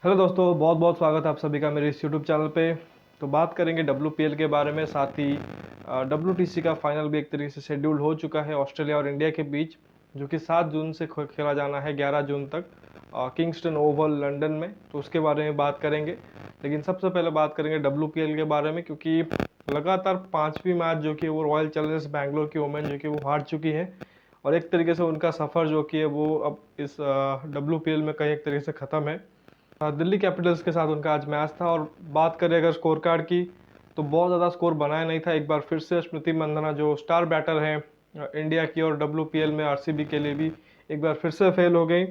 Hello दोस्तों, बहुत बहुत स्वागत है आप सभी का मेरे इस यूट्यूब चैनल पे। तो बात करेंगे WPL के बारे में, साथ ही WTC का फाइनल भी एक तरीके से शेड्यूल हो चुका है ऑस्ट्रेलिया और इंडिया के बीच, जो कि 7 जून से खेला जाना है 11 जून तक किंगस्टन ओवल लंदन में। तो उसके बारे में बात करेंगे, लेकिन सबसे पहले बात करेंगे WPL के बारे में, क्योंकि लगातार पाँचवीं मैच जो कि वो रॉयल चैलेंजर्स बैंगलोर की वोमेन जो कि वो हार चुकी है, और एक तरीके से उनका सफ़र जो कि है वो अब इस WPL में कहीं एक तरीके से ख़त्म है। दिल्ली कैपिटल्स के साथ उनका आज मैच था। और बात करें अगर स्कोर कार्ड की, तो बहुत ज़्यादा स्कोर बनाया नहीं था। एक बार फिर से स्मृति मंदाना जो स्टार बैटर हैं इंडिया की और WPL में RCB के लिए भी, एक बार फिर से फेल हो गई।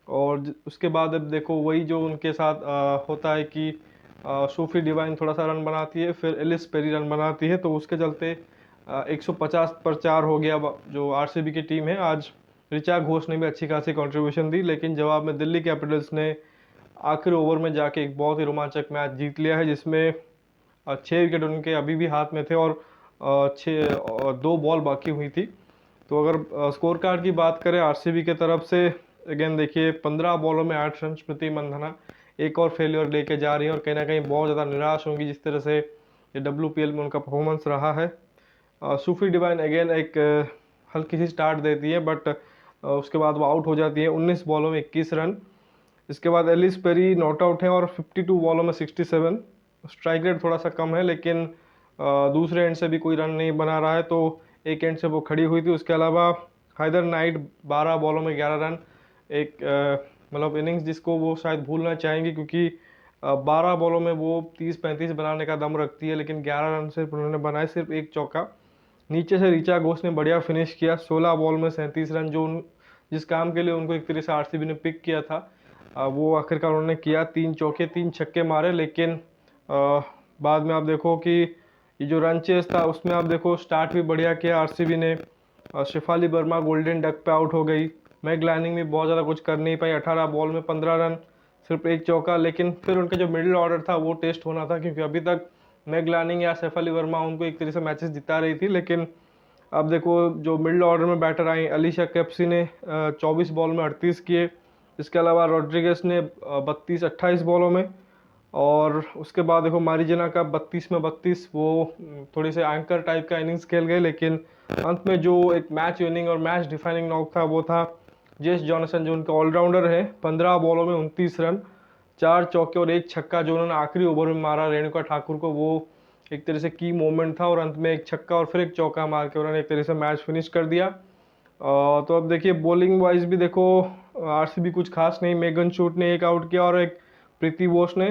और उसके बाद अब देखो वही जो उनके साथ होता है कि सोफी डिवाइन थोड़ा सा रन बनाती है, फिर एलिस पेरी रन बनाती है, तो उसके चलते 150 पर 4 हो गया। जो RCB की टीम है, आज ऋचा घोष ने भी अच्छी खासी कंट्रीब्यूशन दी, लेकिन जवाब में दिल्ली कैपिटल्स ने आखिरी ओवर में जाके एक बहुत ही रोमांचक मैच जीत लिया है, जिसमें 6 विकेट उनके अभी भी हाथ में थे और 2 बॉल बाकी हुई थी। तो अगर स्कोर कार्ड की बात करें RCB के तरफ से, अगेन देखिए 15 बॉलों में 8 रन, स्मृति मंदाना एक और फेलियर लेके जा रही है, और कहीं ना कहीं बहुत ज़्यादा निराश होंगी जिस तरह से ये WPL में उनका परफॉर्मेंस रहा है। सूफी डिवाइन अगेन एक हल्की सी स्टार्ट देती है, बट उसके बाद वो आउट हो जाती है 19 बॉलों में 21 रन। इसके बाद एलिस पेरी नॉट आउट है और 52 बॉलों में 67। स्ट्राइक रेट थोड़ा सा कम है, लेकिन दूसरे एंड से भी कोई रन नहीं बना रहा है, तो एक एंड से वो खड़ी हुई थी। उसके अलावा हैदर नाइट 12 बॉलों में 11 रन, एक मतलब इनिंग्स जिसको वो शायद भूलना चाहेंगे, क्योंकि 12 बॉलों में वो 30-35 बनाने का दम रखती है, लेकिन 11 रन सिर्फ उन्होंने बनाए, सिर्फ एक चौका। नीचे से ऋचा घोष ने बढ़िया फिनिश किया, 16 बॉल में 37 रन, जो जिस काम के लिए उनको एक तरह से RCB ने पिक किया था वो आखिरकार उन्होंने किया। 3 चौके 3 छक्के मारे, लेकिन बाद में आप देखो कि ये जो रन चेस था उसमें आप देखो स्टार्ट भी बढ़िया किया RCB ने। शेफाली वर्मा गोल्डन डक पे आउट हो गई। मैग लाइनिंग भी बहुत ज़्यादा कुछ कर नहीं पाई, 18 बॉल में 15 रन, सिर्फ एक चौका। लेकिन फिर उनका जो मिडिल ऑर्डर था वो टेस्ट होना था, क्योंकि अभी तक मैग लाइनिंग या शेफाली वर्मा उनको एक तरह से मैचेस जिता रही थी, लेकिन अब देखो जो मिडिल ऑर्डर में बैटर आई, अलीशा कैप्सी ने 24 बॉल में 38 किए। इसके अलावा रॉड्रिगेस ने 32-28 बॉलों में, और उसके बाद देखो मारिजना का 32 में 32, वो थोड़ी से एंकर टाइप का इनिंग्स खेल गए, लेकिन अंत में जो एक मैच विनिंग और मैच डिफाइनिंग नॉक था वो था जेस जॉनसन, जो उनका ऑलराउंडर है। 15 बॉलों में 29 रन, 4 चौके और एक छक्का जो उन्होंने आखिरी ओवर में मारा रेणुका ठाकुर को, वो एक तरह से की मोमेंट था। और अंत में एक छक्का और फिर एक चौका मार के उन्होंने एक तरह से मैच फिनिश कर दिया। तो अब देखिए बॉलिंग वाइज भी देखो RCB कुछ खास नहीं। मेगन शूट ने एक आउट किया और एक प्रीति बोस ने,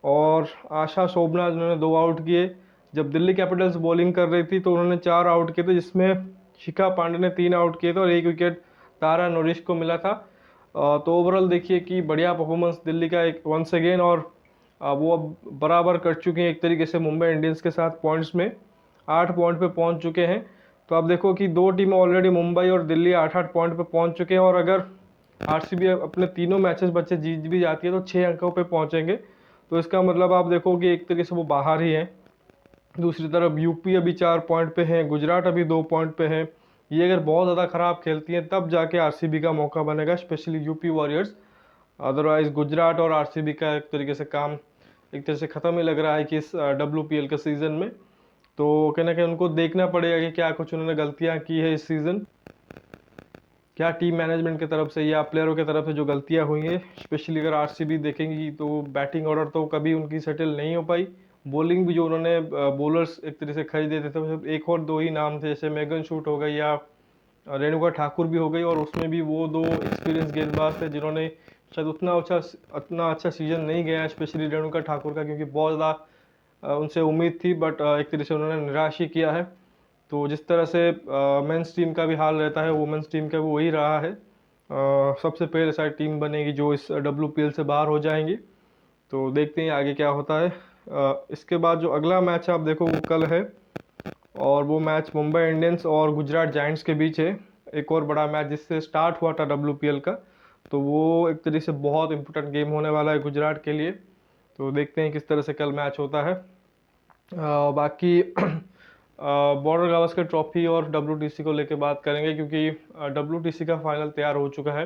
और आशा शोभना जिन्होंने 2 आउट किए। जब दिल्ली कैपिटल्स बॉलिंग कर रही थी तो उन्होंने 4 आउट किए थे, जिसमें शिखा पांडे ने 3 आउट किए थे और एक विकेट तारा नोरिश को मिला था। तो ओवरऑल देखिए कि बढ़िया परफॉर्मेंस दिल्ली का एक वंस अगेन, और वो अब बराबर कर चुके हैं एक तरीके से मुंबई इंडियंस के साथ पॉइंट्स में, 8 पॉइंट पे पहुंच चुके हैं। तो आप देखो कि 2 टीमें ऑलरेडी, मुंबई और दिल्ली, 8-8 पॉइंट पे पहुंच चुके हैं, और अगर RCB अपने तीनों मैचेस बच्चे जीत भी जाती है तो 6 अंकों पे पहुंचेंगे। तो इसका मतलब आप देखो कि एक तरीके से वो बाहर ही हैं। दूसरी तरफ यूपी अभी 4 पॉइंट पे है, गुजरात अभी 2 पॉइंट पे है। ये अगर बहुत ज़्यादा ख़राब खेलती हैं तब जाके RCB का मौका बनेगा, specially UP warriors. Otherwise Gujarat और RCB का एक तरीके से काम एक तरह से ख़त्म ही लग रहा है कि इस WPL के सीज़न में। तो कहीं ना कहीं उनको देखना पड़ेगा कि क्या कुछ उन्होंने गलतियां की है इस सीज़न, क्या टीम मैनेजमेंट की तरफ से या प्लेयरों की तरफ से जो गलतियां हुई हैं। स्पेशली अगर RCB देखेंगी तो बैटिंग ऑर्डर तो कभी उनकी सेटल नहीं हो पाई। बॉलिंग भी जो उन्होंने बॉलर्स एक तरह से खरीदे थे, तो सिर्फ एक और दो ही नाम थे, जैसे मेगन शूट हो गई या रेणुका ठाकुर भी हो गई, और उसमें भी वो 2 एक्सपीरियंस गेंदबाज थे जिन्होंने शायद उतना अच्छा सीजन नहीं गया, स्पेशली रेणुका ठाकुर का, क्योंकि बहुत ज़्यादा उनसे उम्मीद थी, बट एक तरह से उन्होंने निराश ही किया है। तो जिस तरह से मेंस टीम का भी हाल रहता है, वुमेंस टीम का भी वही रहा है। सबसे पहले शायद टीम बनेगी जो इस WPL से बाहर हो जाएंगी। तो देखते हैं आगे क्या होता है। इसके बाद जो अगला मैच आप देखो वो कल है, और वो मैच मुंबई इंडियंस और गुजरात जायंट्स के बीच है। एक और बड़ा मैच जिससे स्टार्ट हुआ था WPL का, तो वो एक तरीके से बहुत इंपॉर्टेंट गेम होने वाला है गुजरात के लिए। तो देखते हैं किस तरह से कल मैच होता है। बाकी बॉर्डर गावस्कर ट्रॉफी और WTC को लेकर बात करेंगे, क्योंकि WTC का फाइनल तैयार हो चुका है।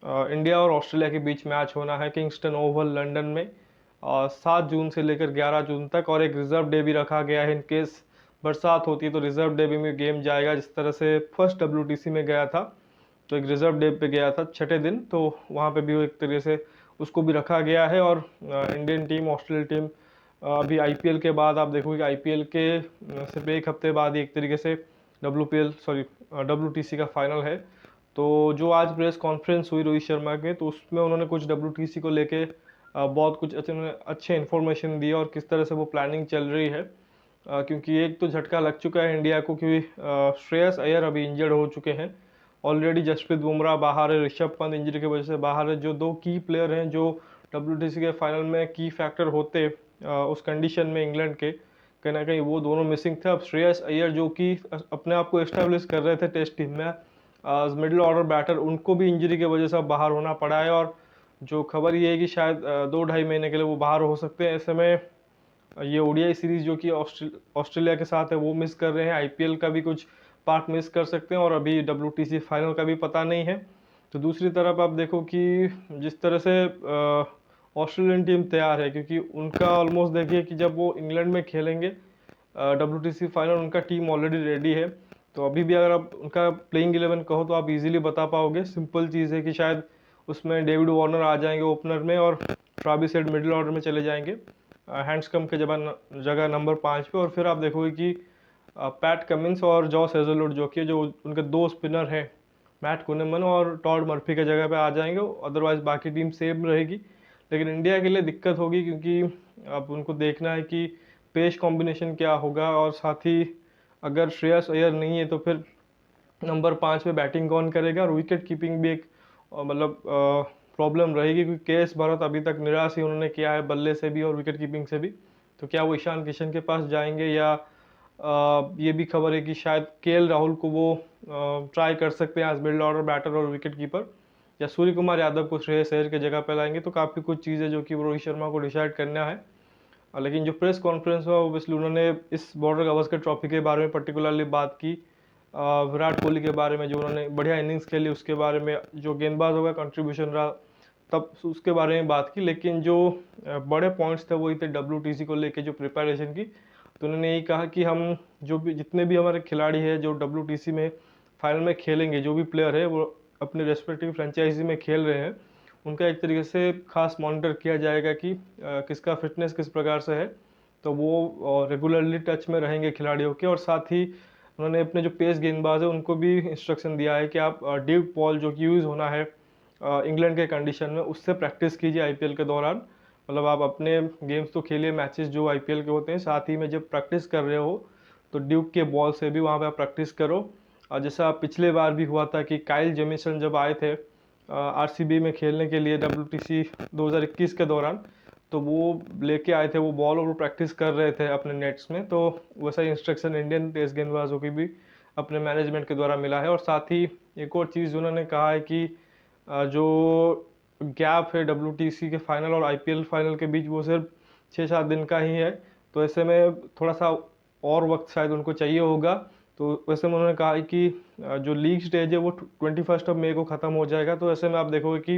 इंडिया और ऑस्ट्रेलिया के बीच मैच होना है किंगस्टन ओवल लंदन में 7 जून से लेकर 11 जून तक, और एक रिजर्व डे भी रखा गया है इन केस बरसात होती है तो रिजर्व डे भी में गेम जाएगा, जिस तरह से फर्स्ट WTC में गया था तो एक रिजर्व डे पे गया था छठे दिन, तो वहाँ पे भी वो एक तरीके से उसको भी रखा गया है। और इंडियन टीम ऑस्ट्रेलियन टीम अभी IPL के बाद आप देखोगे कि IPL के सिर्फ एक हफ्ते बाद ही एक तरीके से WTC का फाइनल है। तो जो आज प्रेस कॉन्फ्रेंस हुई रोहित शर्मा के, तो उसमें उन्होंने कुछ WTC को लेके बहुत कुछ अच्छे इन्फॉर्मेशन दिए और किस तरह से वो प्लानिंग चल रही है। क्योंकि एक तो झटका लग चुका है इंडिया को, क्योंकि श्रेयस अय्यर अभी इंजर्ड हो चुके हैं ऑलरेडी, जसप्रीत बुमराह बाहर है, ऋषभ पंत इंजरी की वजह से बाहर है, जो 2 की प्लेयर हैं जो WTC के फाइनल में की फैक्टर होते उस कंडीशन में इंग्लैंड के, कहीं ना कहीं वो दोनों मिसिंग थे। अब श्रेयस अय्यर जो कि अपने आप को एस्टेब्लिश कर रहे थे टेस्ट टीम में मिडिल ऑर्डर बैटर, उनको भी इंजरी की वजह से अब बाहर होना पड़ा है। और जो खबर ये है कि शायद 2-2.5 महीने के लिए वो बाहर हो सकते हैं। ऐसे में ये ODI सीरीज जो कि ऑस्ट्रेलिया के साथ है वो मिस कर रहे हैं, IPL का भी कुछ पार्ट मिस कर सकते हैं, और अभी WTC फाइनल का भी पता नहीं है। तो दूसरी तरफ आप देखो कि जिस तरह से ऑस्ट्रेलियन टीम तैयार है, क्योंकि उनका ऑलमोस्ट देखिए कि जब वो इंग्लैंड में खेलेंगे WTC फाइनल, उनका टीम ऑलरेडी रेडी है। तो अभी भी अगर आप उनका प्लेइंग 11 कहो तो आप इजीली बता पाओगे। सिंपल चीज़ है कि शायद उसमें डेविड वार्नर आ जाएंगे ओपनर में और ट्राविस हेड मिडिल ऑर्डर में चले जाएंगे हैंड्सकम के जगह नंबर 5 पे। और फिर आप देखोगे कि पैट कमिंस और जॉस हेजलवुड जो उनके 2 स्पिनर हैं, मैट कुनेमन और टॉड मर्फी के जगह पे आ जाएंगे। अदरवाइज बाकी टीम सेम रहेगी, लेकिन इंडिया के लिए दिक्कत होगी, क्योंकि अब उनको देखना है कि पेस कॉम्बिनेशन क्या होगा, और साथ ही अगर श्रेयस अय्यर नहीं है तो फिर नंबर 5 पे बैटिंग कौन करेगा। और विकेट कीपिंग भी एक मतलब प्रॉब्लम रहेगी, क्योंकि KS भरत अभी तक निराश ही उन्होंने किया है बल्ले से भी और विकेट कीपिंग से भी। तो क्या वो ईशान किशन के पास जाएंगे, या ये भी खबर है कि शायद KL राहुल को वो ट्राई कर सकते हैं एज मिडिल ऑर्डर बैटर और विकेट कीपर, या सूर्य कुमार यादव को श्रेयस अय्यर के जगह पे लाएंगे। तो काफ़ी कुछ चीज़ें जो कि रोहित शर्मा को डिसाइड करना है। लेकिन जो प्रेस कॉन्फ्रेंस हुआ ओबियसली उन्होंने इस बॉर्डर गावस्कर ट्रॉफी के बारे में पर्टिकुलरली बात की, विराट कोहली के बारे में जो उन्होंने बढ़िया इनिंग्स खेली उसके बारे में, जो गेंदबाजों का कंट्रीब्यूशन रहा तब उसके बारे में बात की। लेकिन जो बड़े पॉइंट्स थे वही थे WTC को लेके जो प्रिपरेशन की। तो उन्होंने यही कहा कि हम जो भी जितने भी हमारे खिलाड़ी हैं जो WTC में फाइनल में खेलेंगे, जो भी प्लेयर है वो अपने रेस्पेक्टिव फ्रेंचाइजी में खेल रहे हैं, उनका एक तरीके से खास मॉनिटर किया जाएगा कि किसका फिटनेस किस प्रकार से है। तो वो रेगुलरली टच में रहेंगे खिलाड़ियों के। और साथ ही उन्होंने अपने जो पेस गेंदबाज है उनको भी इंस्ट्रक्शन दिया है कि आप ड्यूक बॉल जो कि यूज़ होना है इंग्लैंड के कंडीशन में, उससे प्रैक्टिस कीजिए IPL के दौरान। मतलब आप अपने गेम्स तो खेलिए, मैचेस जो IPL के होते हैं, साथ ही में जब प्रैक्टिस कर रहे हो तो ड्यूक के बॉल से भी वहाँ पे आप प्रैक्टिस करो। और जैसा पिछले बार भी हुआ था कि काइल जेमिसन जब आए थे RCB में खेलने के लिए WTC 2021 के दौरान, तो वो लेके आए थे वो बॉल और वो प्रैक्टिस कर रहे थे अपने नेट्स में। तो वैसा इंस्ट्रक्शन इंडियन तेज गेंदबाजों की भी अपने मैनेजमेंट के द्वारा मिला है। और साथ ही एक और चीज़ उन्होंने कहा है कि जो गैप है WTC के फाइनल और IPL फाइनल के बीच वो सिर्फ 6-7 दिन का ही है। तो ऐसे में थोड़ा सा और वक्त शायद उनको चाहिए होगा। तो वैसे में उन्होंने कहा है कि जो लीग स्टेज है वो 21 मई को ख़त्म हो जाएगा। तो ऐसे में आप देखोगे कि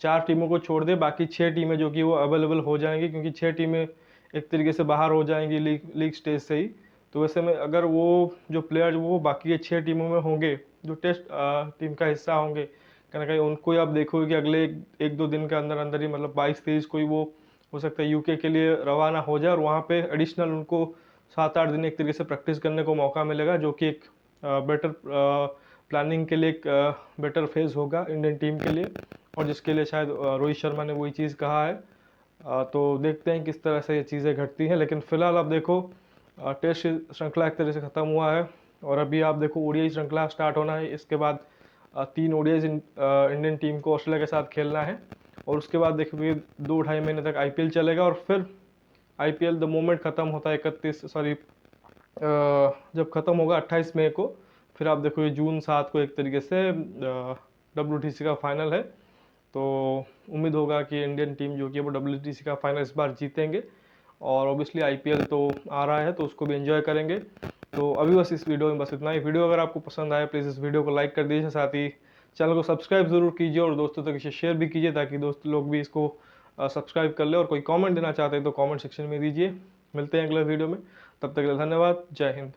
4 टीमों को छोड़ दे बाकी 6 टीमें जो कि वो अवेलेबल हो जाएंगी, क्योंकि 6 टीमें एक तरीके से बाहर हो जाएंगी लीग स्टेज से ही। तो वैसे में अगर वो जो प्लेयर वो बाकी के 6 टीमों में होंगे जो टेस्ट टीम का हिस्सा होंगे, कहीं ना कहीं उनको ही आप देखोगे कि अगले 1-2 दिन के अंदर अंदर ही, मतलब 22-23 को ही वो हो सकता है UK के लिए रवाना हो जाए, और वहाँ पे एडिशनल उनको 7-8 दिन एक तरीके से प्रैक्टिस करने को मौका मिलेगा, जो कि एक बेटर प्लानिंग के लिए एक बेटर फेज होगा इंडियन टीम के लिए, और जिसके लिए शायद रोहित शर्मा ने वही चीज़ कहा है। तो देखते हैं किस तरह से ये चीज़ें घटती हैं। लेकिन फिलहाल आप देखो टेस्ट श्रृंखला एक तरह से ख़त्म हुआ है, और अभी आप देखो ODI श्रृंखला स्टार्ट होना है। इसके बाद 3 ODI इंडियन टीम को ऑस्ट्रेलिया के साथ खेलना है, और उसके बाद देखोगे 2-2.5 महीने तक IPL चलेगा। और फिर IPL द मोमेंट ख़त्म होता है जब ख़त्म होगा 28 मई को, फिर आप देखो ये जून 7 को एक तरीके से WTC का फाइनल है। तो उम्मीद होगा कि इंडियन टीम जो कि वो WTC का फाइनल इस बार जीतेंगे, और ऑब्वियसली IPL तो आ रहा है तो उसको भी एंजॉय करेंगे। तो अभी बस इस वीडियो में बस इतना ही। वीडियो अगर आपको पसंद आए प्लीज़ इस वीडियो को लाइक कर दीजिए, साथ ही चैनल को सब्सक्राइब ज़रूर कीजिए और दोस्तों तक इसे शेयर भी कीजिए, ताकि दोस्त लोग भी इसको सब्सक्राइब कर ले। और कोई कमेंट देना चाहते हैं तो कमेंट सेक्शन में दीजिए। मिलते हैं अगले वीडियो में, तब तक के लिए धन्यवाद। जय हिंद।